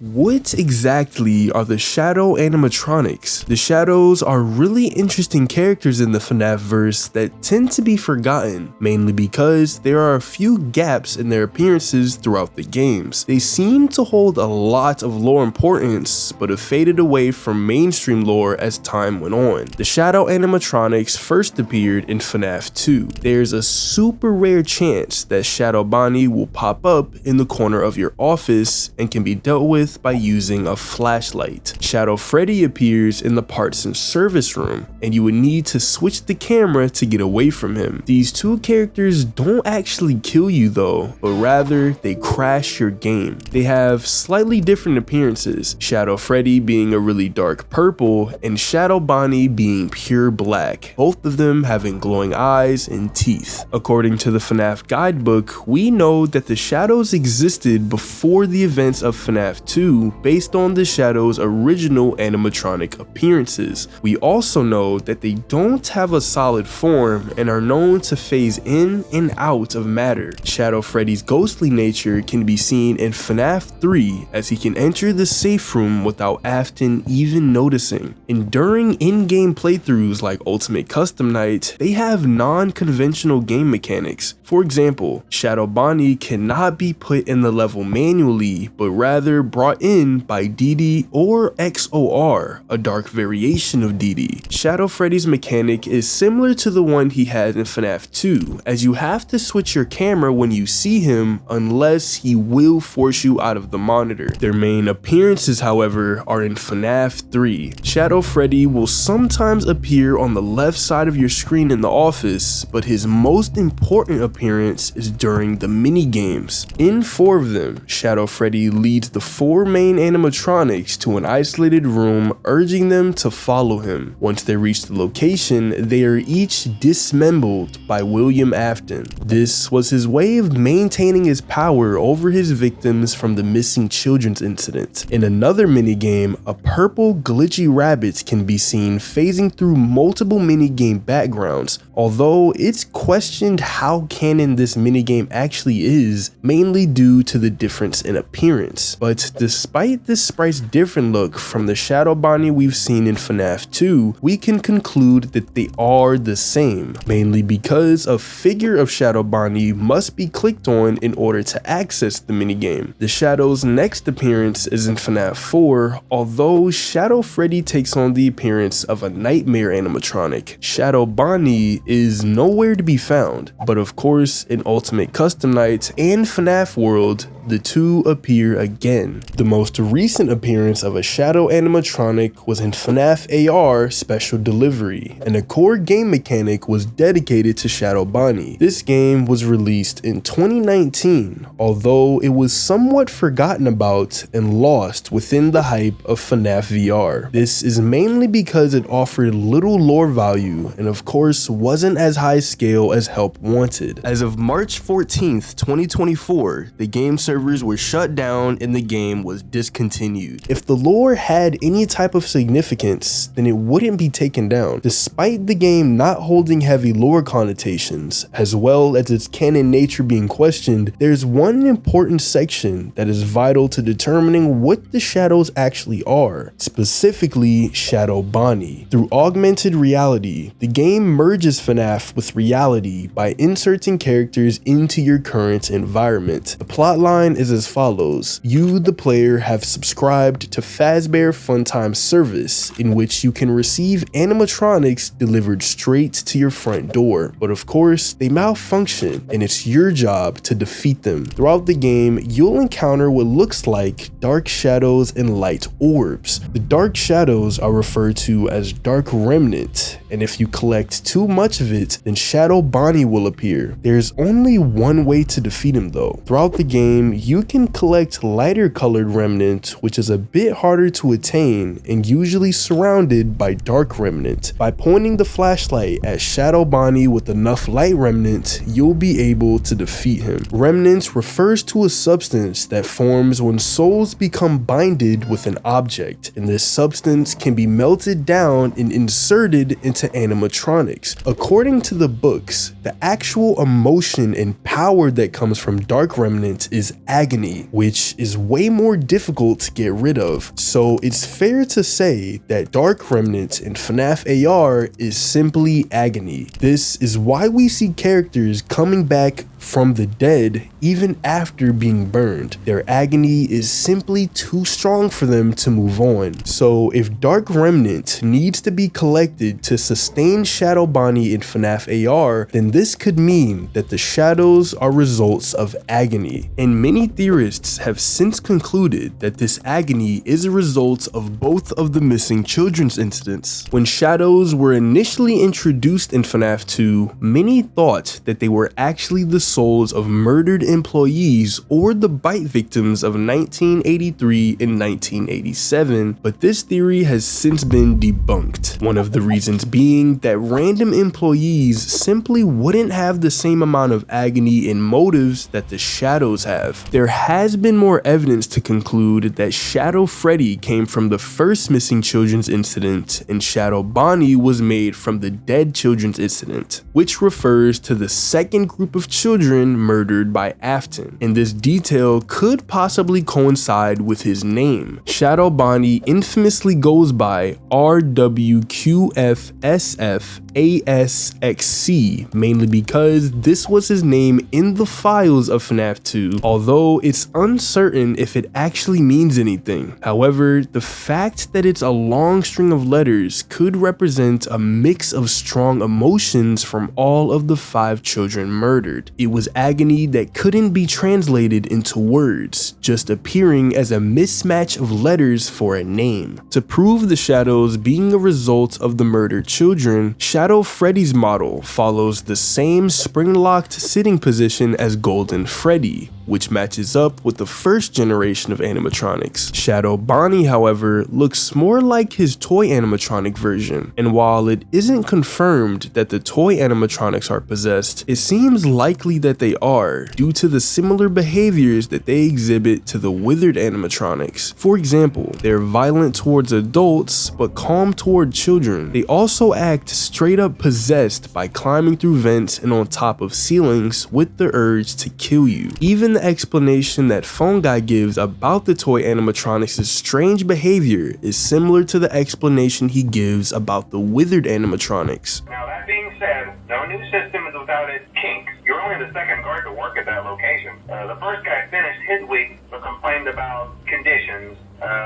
What exactly are the Shadow Animatronics? The Shadows are really interesting characters in the FNAF verse that tend to be forgotten, mainly because there are a few gaps in their appearances throughout the games. They seem to hold a lot of lore importance, but have faded away from mainstream lore as time went on. The Shadow Animatronics first appeared in FNAF 2. There's a super rare chance that Shadow Bonnie will pop up in the corner of your office and can be dealt with by using a flashlight. Shadow Freddy appears in the parts and service room, and you would need to switch the camera to get away from him. These two characters don't actually kill you though, but rather they crash your game. They have slightly different appearances, Shadow Freddy being a really dark purple and Shadow Bonnie being pure black, both of them having glowing eyes and teeth. According to the FNAF guidebook, we know that the Shadows existed before the events of FNAF 2 based on the Shadows' original animatronic appearances. We also know that they don't have a solid form and are known to phase in and out of matter. Shadow Freddy's ghostly nature can be seen in FNAF 3 as he can enter the safe room without Afton even noticing. And during in-game playthroughs like Ultimate Custom Night, they have non-conventional game mechanics. For example, Shadow Bonnie cannot be put in the level manually, but rather brought in by DD or XOR, a dark variation of DD. Shadow Freddy's mechanic is similar to the one he had in FNAF 2, as you have to switch your camera when you see him unless he will force you out of the monitor. Their main appearances, however, are in FNAF 3. Shadow Freddy will sometimes appear on the left side of your screen in the office, but his most important appearance is during the mini games. In 4 of them, Shadow Freddy leads the 4 main animatronics to an isolated room, urging them to follow him. Once they reach the location, they are each dismembered by William Afton. This was his way of maintaining his power over his victims from the missing children's incident. In another minigame, a purple glitchy rabbit can be seen phasing through multiple minigame backgrounds, although it's questioned how canon this minigame actually is, mainly due to the difference in appearance. But despite this sprite's different look from the Shadow Bonnie we've seen in FNAF 2, we can conclude that they are the same, mainly because a figure of Shadow Bonnie must be clicked on in order to access the minigame. The Shadow's next appearance is in FNAF 4, although Shadow Freddy takes on the appearance of a nightmare animatronic. Shadow Bonnie is nowhere to be found, but of course in Ultimate Custom Night and FNAF World, the two appear again. The most recent appearance of a Shadow animatronic was in FNAF AR Special Delivery, and a core game mechanic was dedicated to Shadow Bonnie. This game was released in 2019, although it was somewhat forgotten about and lost within the hype of FNAF VR. This is mainly because it offered little lore value and of course wasn't as high scale as Help wanted. As of March 14th, 2024, the game servers were shut down and the game was discontinued. If the lore had any type of significance, then it wouldn't be taken down. Despite the game not holding heavy lore connotations, as well as its canon nature being questioned, there's one important section that is vital to determining what the Shadows actually are, specifically Shadow Bonnie. Through augmented reality, the game merges FNAF with reality by inserting characters into your current environment. The plotline is as follows. You, the player, have subscribed to Fazbear Funtime service, in which you can receive animatronics delivered straight to your front door. But of course, they malfunction, and it's your job to defeat them. Throughout the game, you'll encounter what looks like dark shadows and light orbs. The dark shadows are referred to as dark remnant, and if you collect too much of it, then Shadow Bonnie will appear. There's only one way to defeat him though. Throughout the game, you can collect lighter colored remnant, which is a bit harder to attain and usually surrounded by dark remnant. By pointing the flashlight at Shadow Bonnie with enough light remnant, you'll be able to defeat him. Remnant refers to a substance that forms when souls become binded with an object, and this substance can be melted down and inserted into to animatronics. According to the books, the actual emotion and power that comes from Dark Remnants is agony, which is way more difficult to get rid of. So it's fair to say that Dark Remnants in FNAF AR is simply agony. This is why we see characters coming back from the dead even after being burned. Their agony is simply too strong for them to move on. So if Dark Remnant needs to be collected to sustain Shadow Bonnie in FNAF AR, then this could mean that the shadows are results of agony. And many theorists have since concluded that this agony is a result of both of the missing children's incidents. When shadows were initially introduced in FNAF 2, many thought that they were actually the souls of murdered employees or the bite victims of 1983 and 1987, but this theory has since been debunked. One of the reasons being that random employees simply wouldn't have the same amount of agony and motives that the shadows have. There has been more evidence to conclude that Shadow Freddy came from the first missing children's incident and Shadow Bonnie was made from the dead children's incident, which refers to the second group of children murdered by Afton, and this detail could possibly coincide with his name. Shadow Bonnie infamously goes by RWQFSFASXC, mainly because this was his name in the files of FNAF 2, although it's uncertain if it actually means anything. However, the fact that it's a long string of letters could represent a mix of strong emotions from all of the 5 children murdered. It was agony that couldn't be translated into words, just appearing as a mismatch of letters for a name. To prove the shadows being a result of the murdered children, Shadow Freddy's model follows the same spring-locked sitting position as Golden Freddy, which matches up with the first generation of animatronics. Shadow Bonnie, however, looks more like his toy animatronic version, and while it isn't confirmed that the toy animatronics are possessed, it seems likely that they are, due to the similar behaviors that they exhibit to the withered animatronics. For example, they're violent towards adults, but calm toward children. They also act straight up possessed by climbing through vents and on top of ceilings with the urge to kill you. Even the explanation that Phone Guy gives about the toy animatronics' strange behavior is similar to the explanation he gives about the withered animatronics. Now that being said, no new system is without its kinks. You're only the second guard to work at that location. The first guy finished his week but complained about conditions.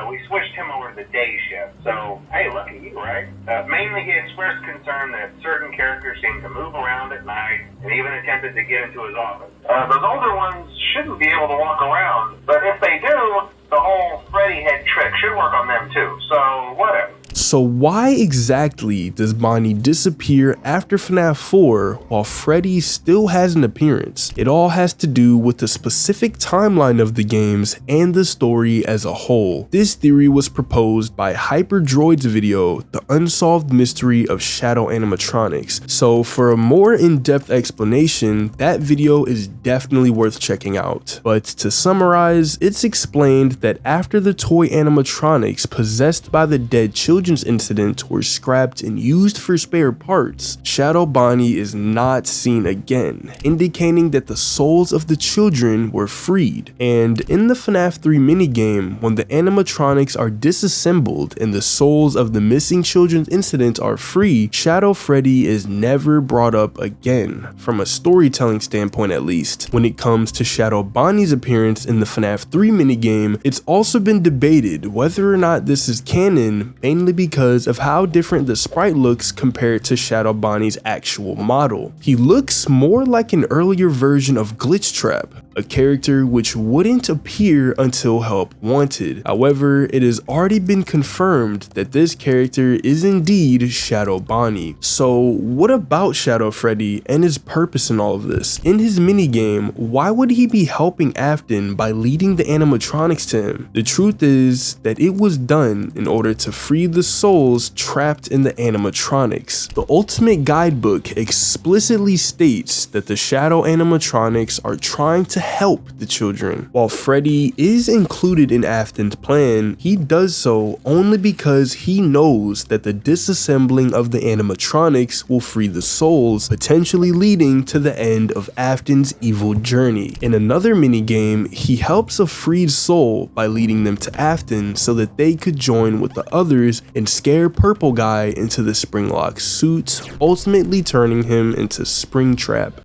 We switched him over to the day shift. So, hey, lucky you, right? Mainly he expressed concern that certain characters seem to move around at night and even attempted to get into his office. Those older ones shouldn't be able to walk around, but if they do, the whole Freddy head trick should work on them too, so whatever. So why exactly does Bonnie disappear after FNAF 4 while Freddy still has an appearance? It all has to do with the specific timeline of the games and the story as a whole. This theory was proposed by Hyperdroid's video, The Unsolved Mystery of Shadow Animatronics. So for a more in-depth explanation, that video is definitely worth checking out. But to summarize, it's explained that after the toy animatronics possessed by the dead children's incident were scrapped and used for spare parts, Shadow Bonnie is not seen again, indicating that the souls of the children were freed. And in the FNAF 3 minigame, when the animatronics are disassembled and the souls of the missing children's incident are free, Shadow Freddy is never brought up again, from a storytelling standpoint at least. When it comes to Shadow Bonnie's appearance in the FNAF 3 minigame, it's also been debated whether or not this is canon, mainly because of how different the sprite looks compared to Shadow Bonnie's actual model. He looks more like an earlier version of Glitchtrap, a character which wouldn't appear until help wanted. However, it has already been confirmed that this character is indeed Shadow Bonnie. So what about Shadow Freddy and his purpose in all of this? In his minigame, why would he be helping Afton by leading the animatronics to him? The truth is that it was done in order to free the souls trapped in the animatronics. The Ultimate Guidebook explicitly states that the Shadow animatronics are trying to help the children. While Freddy is included in Afton's plan, he does so only because he knows that the disassembling of the animatronics will free the souls, potentially leading to the end of Afton's evil journey. In another minigame, he helps a freed soul by leading them to Afton so that they could join with the others and scare Purple Guy into the Springlock suit, ultimately turning him into Springtrap.